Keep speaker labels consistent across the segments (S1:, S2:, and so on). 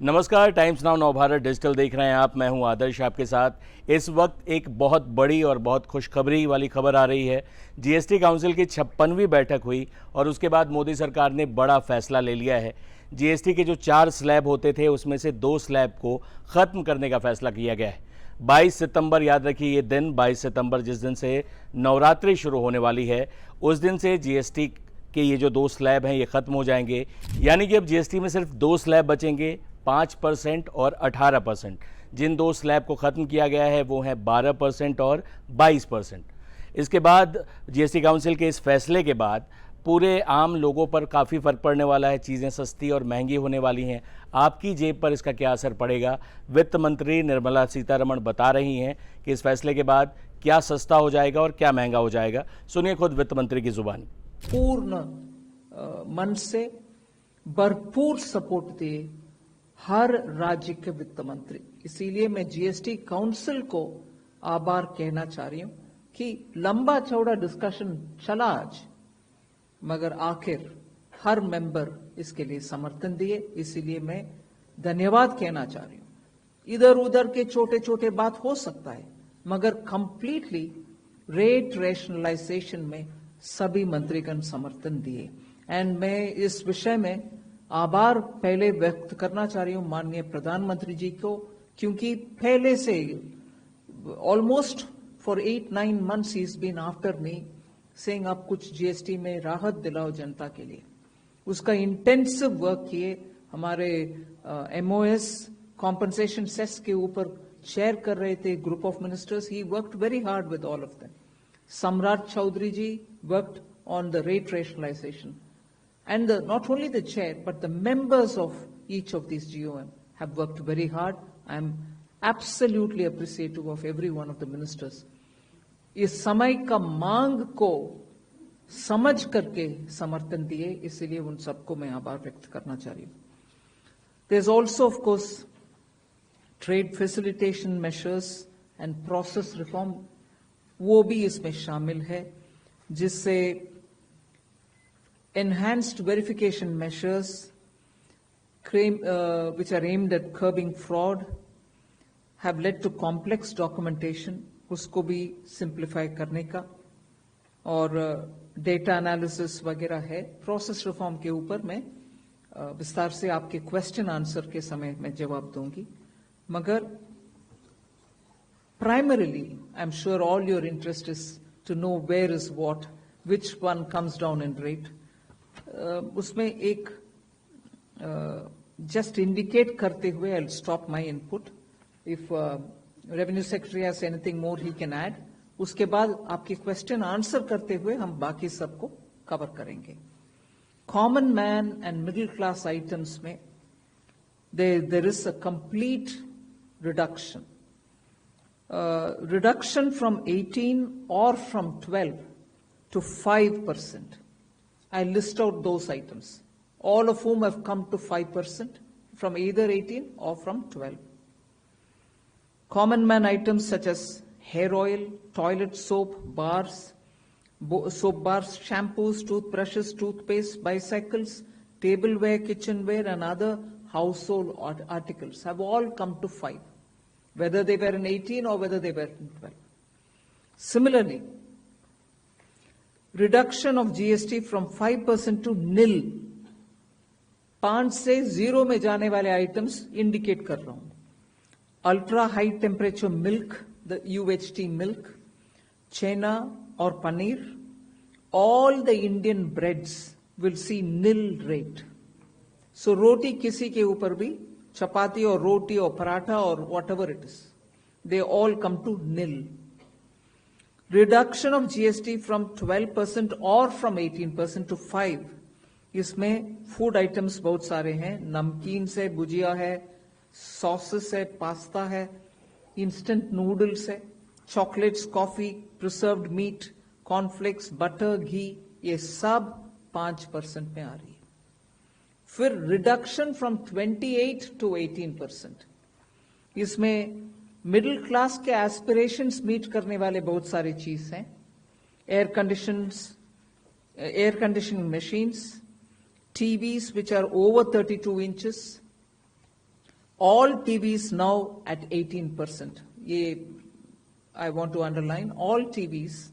S1: नमस्कार, times now Navbharat digital देख रहे हैं आप। मैं हूं आदर्श आपके साथ। इस वक्त एक बहुत बड़ी और बहुत खुशखबरी वाली खबर आ रही है। जीएसटी काउंसिल की 56वीं बैठक हुई और उसके बाद मोदी सरकार ने बड़ा फैसला ले लिया है। जीएसटी के जो 4 स्लैब होते थे उसमें से 2 स्लैब को ख़त्म करने का फैसला किया गया है। 22 सितंबर, याद रखिए ये दिन, 22 सितंबर जिस दिन से नवरात्रि शुरू होने वाली है, उस दिन से जीएसटी के ये जो 2 स्लैब हैं ये ख़त्म हो जाएंगे। यानी कि अब जीएसटी में सिर्फ 2 स्लैब बचेंगे, 5% और 18%। जिन 2 स्लैब को ख़त्म किया गया है वो हैं 12% और 22%। इसके बाद जीएसटी काउंसिल के इस फैसले के बाद पूरे आम लोगों पर काफ़ी फ़र्क पड़ने वाला है। चीज़ें सस्ती और महंगी होने वाली हैं। आपकी जेब पर इसका क्या असर पड़ेगा? वित्त मंत्री निर्मला सीतारमण बता रही हैं कि इस फैसले के बाद क्या सस्ता हो जाएगा और क्या महंगा हो जाएगा। सुनिए खुद वित्त मंत्री की जुबानी।
S2: पूर्ण मन से भरपूर सपोर्ट दिए हर राज्य के वित्त मंत्री। इसीलिए मैं जीएसटी काउंसिल को आभार कहना चाह रही हूं कि लंबा चौड़ा डिस्कशन चला आज, मगर आखिर हर मेंबर इसके लिए समर्थन दिए। इसीलिए मैं धन्यवाद कहना चाह रही हूं। इधर उधर के छोटे छोटे बात हो सकता है, मगर कंप्लीटली रेट रैशनलाइजेशन में सभी मंत्रीगण समर्थन दिए। एंड मैं इस विषय में आभार पहले व्यक्त करना चाह रही हूं माननीय प्रधानमंत्री जी को, क्योंकि पहले से almost for 8-9 months he is been after me saying आप कुछ जीएसटी में राहत दिलाओ जनता के लिए। उसका इंटेंसिव वर्क किए। हमारे एमओएस कॉम्पनसेशन सेस के ऊपर शेयर कर रहे थे group of ministers. He worked very hard with all of them. सम्राट चौधरी जी worked on the rate rationalization, and not only the chair but the members of each of these GOM have worked very hard. I am absolutely appreciative of every one of the ministers. इस समय का मांग को समझ करके समर्थन दिए, इसलिए उन सबको मैं आभार व्यक्त करना चाह रही हूं। There is also of course trade facilitation measures and process reform, वो भी इसमें शामिल है, जिससे enhanced verification measures which are aimed at curbing fraud have led to complex documentation, उसको भी simplify करने का, और data analysis वगैरह है। process reform के ऊपर मैं विस्तार से आपके question answer के समय में जवाब दूंगी, मगर primarily I'm sure all your interest is to know where is what, which one comes down in rate. उसमें एक जस्ट इंडिकेट करते हुए I'll stop my input. If revenue secretary has anything more he can add. उसके बाद आपके question answer करते हुए हम बाकी सबको कवर करेंगे। Common man and middle class items में there is a complete reduction. Reduction from 18 or from 12 to 5%. I list out those items, all of whom have come to 5% from either 18 or from 12. Common man items such as hair oil, toilet soap, bars, soap bars, shampoos, toothbrushes, toothpaste, bicycles, tableware, kitchenware, and other household articles have all come to 5, whether they were in 18 or whether they were in 12. Similarly, reduction of GST from 5% to nil, 5 से 0 में जाने वाले items indicate कर रहा हूं। Ultra high temperature milk, the UHT milk, chhena और paneer, all the Indian breads will see nil rate. So रोटी किसी के ऊपर भी, चपाती और रोटी और पराठा और whatever it is, they all come to nil. Reduction of GST from 12% or from 18% to 5. इसमें फूड आइटम्स बहुत सारे हैं। नमकीन से भुजिया है, सॉसेस है, पास्ता है, इंस्टेंट नूडल्स है, chocolates, coffee, preserved meat, cornflakes, butter, ghee, ये सब 5% में आ रही है। फिर रिडक्शन फ्रॉम 28 टू 18%। इसमें मिडिल क्लास के एस्पिरेशंस मीट करने वाले बहुत सारी चीज हैं। Air conditioning machines, TVs which are over 32 inches, All TVs now at 18%. I want to underline, all TVs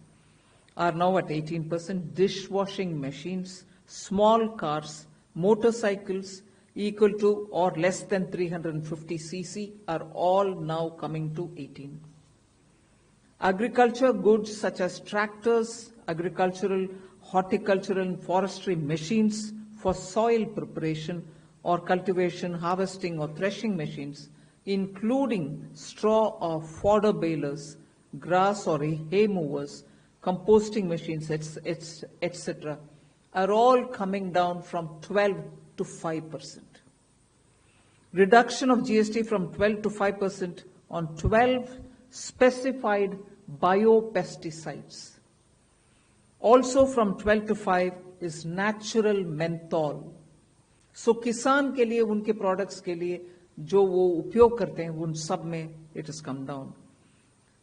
S2: are now at 18%. Dishwashing machines, small cars, motorcycles equal to or less than 350 cc are all now coming to 18. Agriculture goods such as tractors, agricultural, horticultural and forestry machines for soil preparation or cultivation, harvesting or threshing machines, including straw or fodder balers, grass or hay movers, composting machines, etc., are all coming down from 12 to 5%. Reduction of GST from 12 to 5% on 12 specified biopesticides. Also from 12 to 5 is natural menthol. So किसान के लिए उनके products के लिए जो वो उपयोग करते हैं उन सब में it has come down.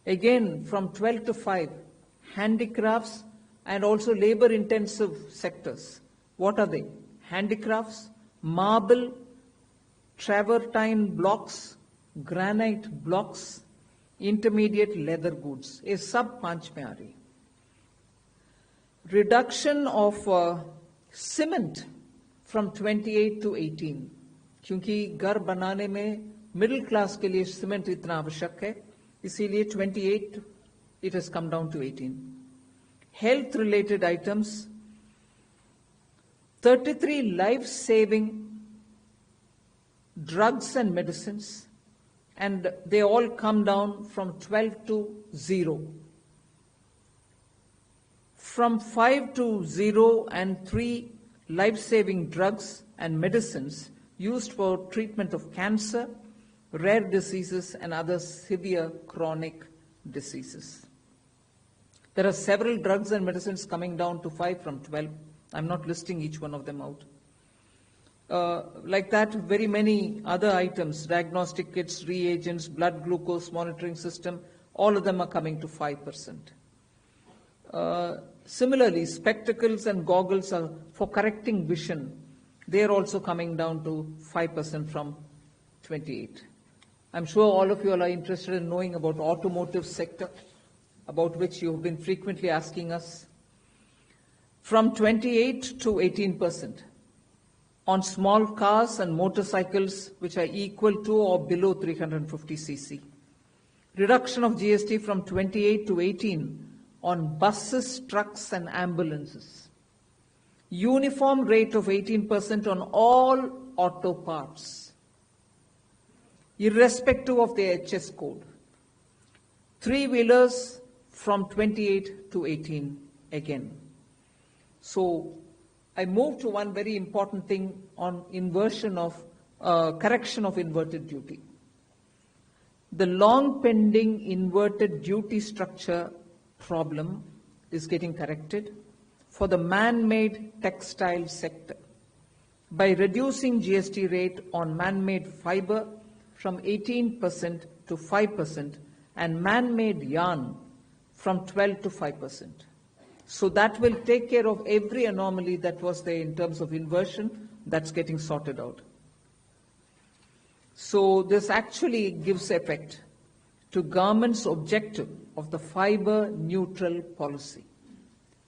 S2: Again from 12 to 5, handicrafts and also labor intensive sectors. What are they? Handicrafts, marble, travertine blocks, granite blocks, intermediate leather goods. ये सब 5 में आ रही. Reduction of cement from 28 to 18. क्योंकि घर बनाने में मिडिल क्लास के लिए सीमेंट इतना आवश्यक है, इसीलिए 28 it has come down to 18. Health related items, 33 life saving drugs and medicines, and they all come down from 12 to 0. From 5 to 0 and 3 life-saving drugs and medicines used for treatment of cancer, rare diseases and other severe chronic diseases. There are several drugs and medicines coming down to 5 from 12. I'm not listing each one of them out. Like that, very many other items, diagnostic kits, reagents, blood glucose monitoring system, all of them are coming to 5%. Similarly, spectacles and goggles are for correcting vision. They are also coming down to 5% from 28. I'm sure all of you are interested in knowing about automotive sector, about which you have been frequently asking us. From 28 to 18% on small cars and motorcycles which are equal to or below 350 cc. Reduction of GST from 28 to 18 on buses, trucks and ambulances. Uniform rate of 18% on all auto parts, irrespective of the HS code. Three-wheelers from 28 to 18 again. So I move to one very important thing on inversion of correction of inverted duty. The long pending inverted duty structure problem is getting corrected for the man-made textile sector by reducing GST rate on man-made fiber from 18% to 5% and man-made yarn from 12 to 5%. So that will take care of every anomaly that was there in terms of inversion. That's getting sorted out. So this actually gives effect to government's objective of the fiber neutral policy.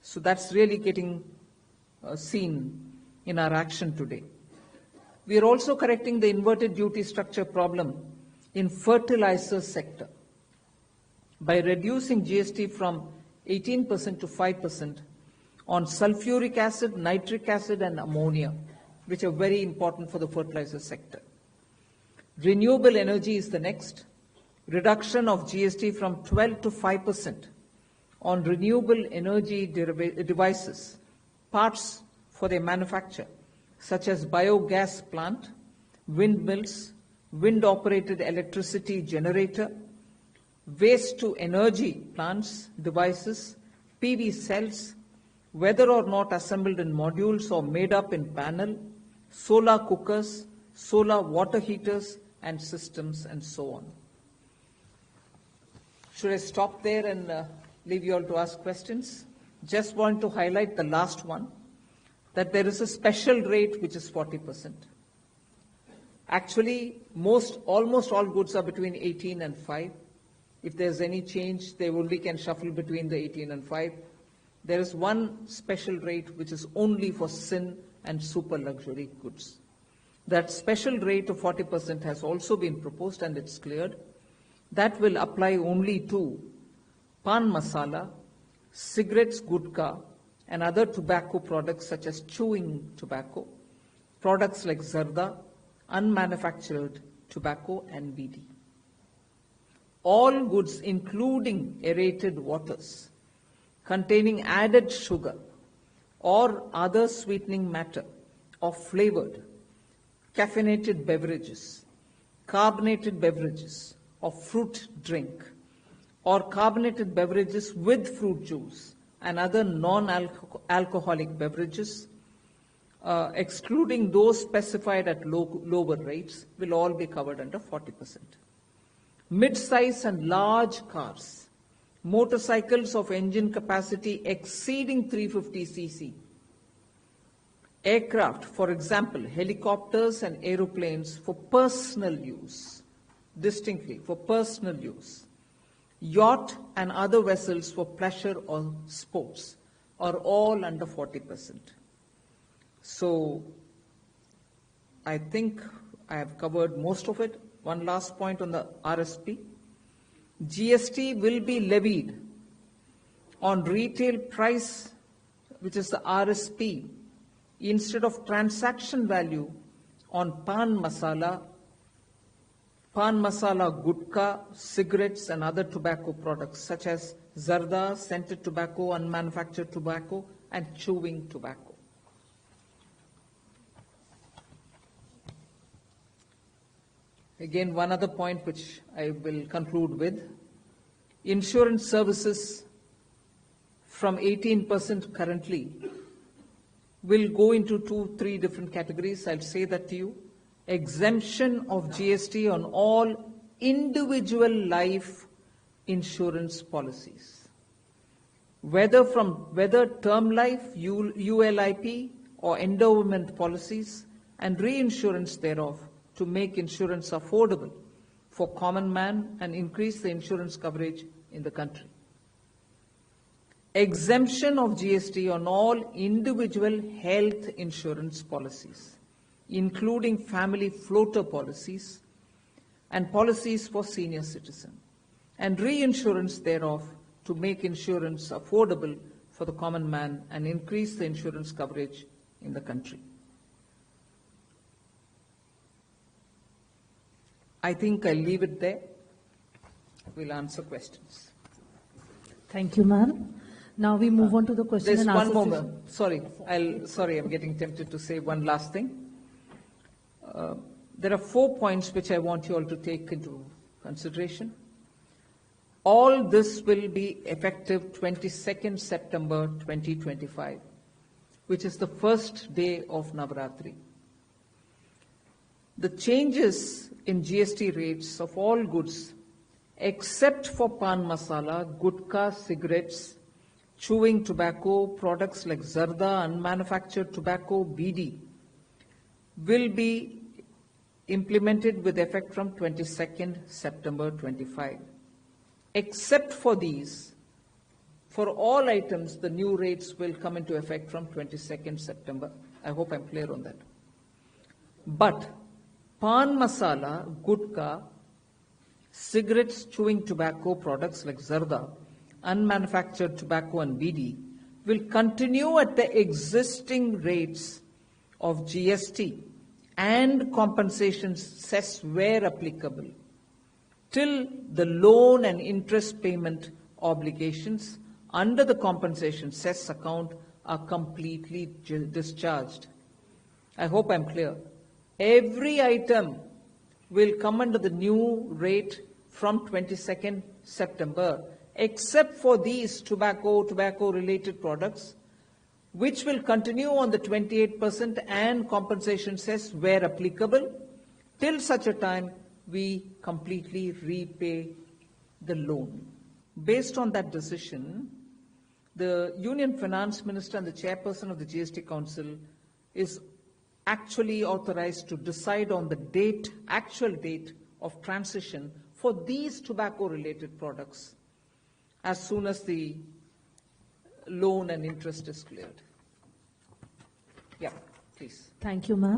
S2: So that's really getting seen in our action today. We are also correcting the inverted duty structure problem in fertilizer sector by reducing GST from 18% to 5% on sulfuric acid, nitric acid and ammonia, which are very important for the fertilizer sector. Renewable energy is the next. Reduction of GST from 12 to 5% on renewable energy devices, parts for their manufacture, such as biogas plant, windmills, wind-operated electricity generator, waste-to-energy plants, devices, PV cells, whether or not assembled in modules or made up in panel, solar cookers, solar water heaters, and systems, and so on. Should I stop there and leave you all to ask questions? Just want to highlight the last one, that there is a special rate which is 40%. Actually, almost all goods are between 18 and 5. If there's any change, they only can shuffle between the 18 and 5. There is one special rate which is only for sin and super luxury goods. That special rate of 40% has also been proposed and it's cleared. That will apply only to pan masala, cigarettes, gutka, and other tobacco products such as chewing tobacco, products like zarda, unmanufactured tobacco, and BD. All goods, including aerated waters, containing added sugar or other sweetening matter or flavored, caffeinated beverages, carbonated beverages or fruit drink, or carbonated beverages with fruit juice and other non-alcoholic beverages, excluding those specified at lower rates, will all be covered under 40%. Mid-size and large cars, motorcycles of engine capacity exceeding 350 cc, aircraft, for example, helicopters and aeroplanes for personal use, distinctly for personal use, yacht and other vessels for pleasure or sports are all under 40%. So I think I have covered most of it. One last point on the RSP. GST will be levied on retail price, which is the RSP, instead of transaction value on pan masala, gutka, cigarettes, and other tobacco products such as zarda, scented tobacco, unmanufactured tobacco, and chewing tobacco. Again, one other point which I will conclude with. Insurance services from 18% currently will go into 2-3 different categories. I'll say that to you. Exemption of GST on all individual life insurance policies, whether term life, ULIP, or endowment policies, and reinsurance thereof, to make insurance affordable for common man and increase the insurance coverage in the country. Exemption of GST on all individual health insurance policies, including family floater policies and policies for senior citizens, and reinsurance thereof to make insurance affordable for the common man and increase the insurance coverage in the country. I think I'll leave it there. We'll answer questions.
S3: Thank you, ma'am. Now we move on to the question
S2: There's
S3: and
S2: one
S3: answer
S2: more.
S3: session.
S2: Sorry, I'm getting tempted to say one last thing. There are 4 points which I want you all to take into consideration. All this will be effective 22nd September 2025, which is the first day of Navratri. The changes in GST rates of all goods, except for pan masala, gutka, cigarettes, chewing tobacco, products like zarda, unmanufactured tobacco, BD, will be implemented with effect from 22nd September 25. Except for these, for all items, the new rates will come into effect from 22nd September. I hope I'm clear on that. But pan masala, gutka, cigarettes, chewing tobacco, products like zarda, unmanufactured tobacco, and BD will continue at the existing rates of GST and compensation cess where applicable, till the loan and interest payment obligations under the compensation cess account are completely discharged. I hope I'm clear. Every item will come under the new rate from 22nd September, except for these tobacco-related products, which will continue on the 28% and compensation cess where applicable, till such a time we completely repay the loan. Based on that decision, the Union Finance Minister and the Chairperson of the GST Council is actually authorized to decide on the date, actual date of transition for these tobacco-related products as soon as the loan and interest is cleared. Yeah, please.
S3: Thank you, ma'am.